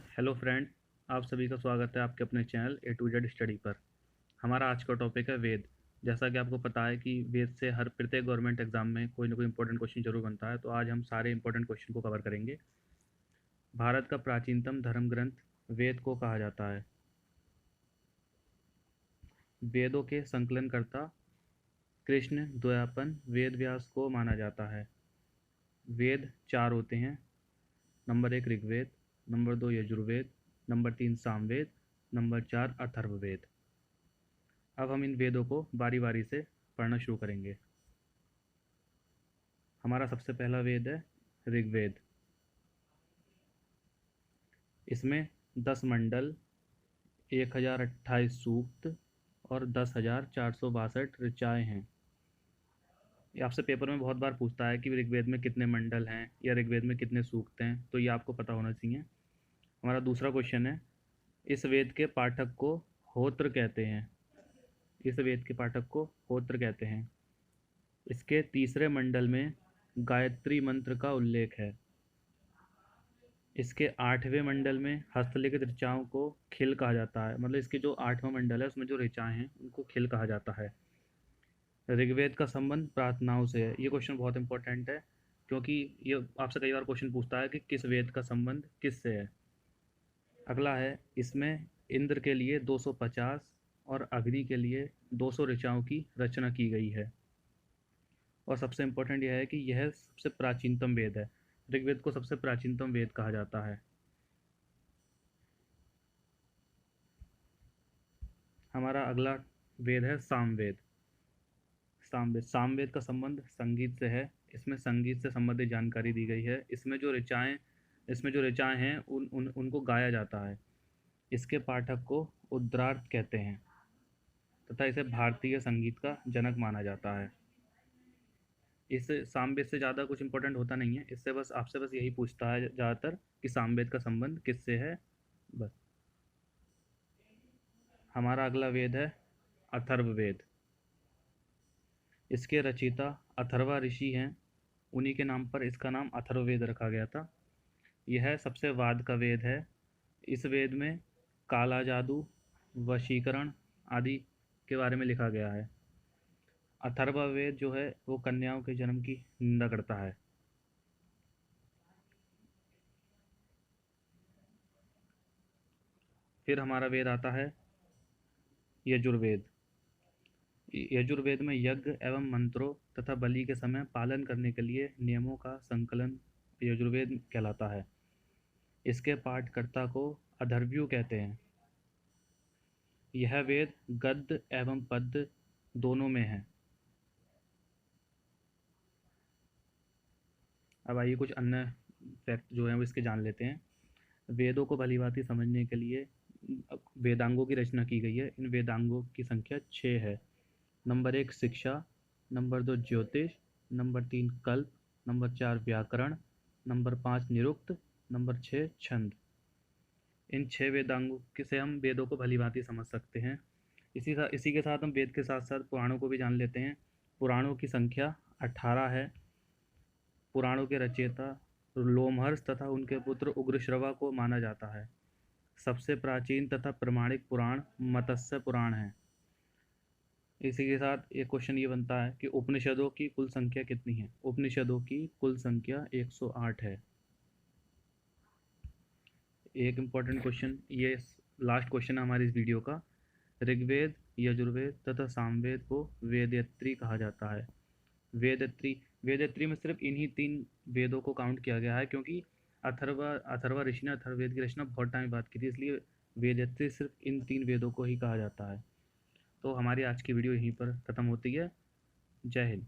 Hello friend, आप सभी का स्वागत है आपके अपने channel A to Z study पर। हमारा आज का टॉपिक है वेद। जैसा कि आपको पता है कि वेद से हर प्रत्येक गवर्नमेंट एग्जाम में कोई ना कोई इंपॉर्टेंट क्वेश्चन जरूर बनता है, तो आज हम सारे इंपॉर्टेंट क्वेश्चन को कवर करेंगे। भारत का प्राचीनतम धर्म ग्रंथ वेद को कहा जाता है। वेदों के संकलनकर्ता कृष्ण द्वैपायन वेद व्यास को माना जाता है। वेद चार होते हैं। Number 1 Rigveda, number 2 Yajurveda, number 3 Samaveda, number 4 Atharvaveda. अब हम इन वेदों को बारी बारी से पढ़ना शुरू करेंगे। हमारा सबसे पहला वेद है ऋग्वेद। इसमें 10 मंडल, 1028 सूक्त और 10,462 ऋचाएँ हैं। ये आपसे पेपर में बहुत बार पूछता है कि ऋग्वेद में कितने मंडल हैं या ऋग्वेद में कितने सूक्त हैं, तो ये आपको पता होना चाहिए। हमारा दूसरा क्वेश्चन है, इस वेद के पाठक को होत्र कहते हैं। इस वेद के पाठक को होत्र कहते हैं। इसके तीसरे मंडल में गायत्री मंत्र का उल्लेख है। इसके 8वें मंडल में हस्तलिखित ऋचाओं को खिल कहा जाता है। मतलब इसके जो 8वां मंडल है उसमें जो ऋचाएँ हैं उनको खिल कहा जाता है। ऋग्वेद का संबंध प्रार्थनाओं से है। ये क्वेश्चन बहुत इंपॉर्टेंट है, क्योंकि ये आपसे कई बार क्वेश्चन पूछता है कि किस वेद का संबंध किससे है। अगला है, इसमें इंद्र के लिए 250 और अग्नि के लिए 200 ऋचाओं की रचना की गई है। और सबसे इम्पोर्टेंट यह है कि यह सबसे प्राचीनतम वेद है। ऋग्वेद को सबसे प्राचीनतम वेद कहा जाता है। हमारा अगला वेद है सामवेद। सामवेद का संबंध संगीत से है। इसमें संगीत से संबंधित जानकारी दी गई है। इसमें जो ऋचाएँ हैं उनको गाया जाता है। इसके पाठक को उद्रार्थ कहते हैं तथा इसे भारतीय संगीत का जनक माना जाता है। इस सामवेद से ज़्यादा कुछ इंपॉर्टेंट होता नहीं है। इससे बस आपसे बस यही पूछता है ज़्यादातर कि सामवेद का संबंध किससे है, बस। हमारा अगला वेद है अथर्ववेद। इसके रचयिता अथर्वा ऋषि हैं। उन्हीं के नाम पर इसका नाम अथर्ववेद रखा गया था। यह सबसे वाद का वेद है। इस वेद में काला जादू, वशीकरण आदि के बारे में लिखा गया है। अथर्ववेद जो है वो कन्याओं के जन्म की निंदा करता है। फिर हमारा वेद आता है यजुर्वेद। यजुर्वेद में यज्ञ एवं मंत्रों तथा बलि के समय पालन करने के लिए नियमों का संकलन यजुर्वेद कहलाता है। इसके पाठकर्ता को अथर्वयु कहते हैं। यह वेद गद्य एवं पद्य दोनों में है। अब आइए कुछ अन्य फैक्ट जो हैं वो इसके जान लेते हैं। वेदों को भलीभांति समझने के लिए वेदांगों की रचना की गई है। इन वेदांगों की संख्या 6 है। नंबर 1 शिक्षा, नंबर 2 ज्योतिष, नंबर 3 कल्प, नंबर 4 व्याकरण, नंबर 5 निरुक्त, नंबर 6 छंद। इन 6 वेदांगों से हम वेदों को भलीभांति समझ सकते हैं। इसी के साथ हम वेद के साथ साथ पुराणों को भी जान लेते हैं। पुराणों की संख्या 18 है। पुराणों के रचयिता लोमहर्ष तथा उनके पुत्र उग्रश्रवा को माना जाता है। सबसे प्राचीन तथा प्रमाणिक पुराण मत्स्य पुराण है। इसी के साथ एक क्वेश्चन ये बनता है कि उपनिषदों की कुल संख्या कितनी है। उपनिषदों की कुल संख्या 108 है। एक इम्पॉर्टेंट क्वेश्चन, ये लास्ट क्वेश्चन है हमारी इस वीडियो का। ऋग्वेद, यजुर्वेद तथा सामवेद को वेदयत्री कहा जाता है। वेदयत्री में सिर्फ इन्हीं 3 वेदों को काउंट किया गया है, क्योंकि अथर्वा ऋषि ने अथर्ववेद की रचना बहुत टाइम बाद की थी, इसलिए वेदयत्री सिर्फ इन 3 वेदों को ही कहा जाता है। तो हमारी आज की वीडियो यहीं पर ख़त्म होती है। जय हिंद।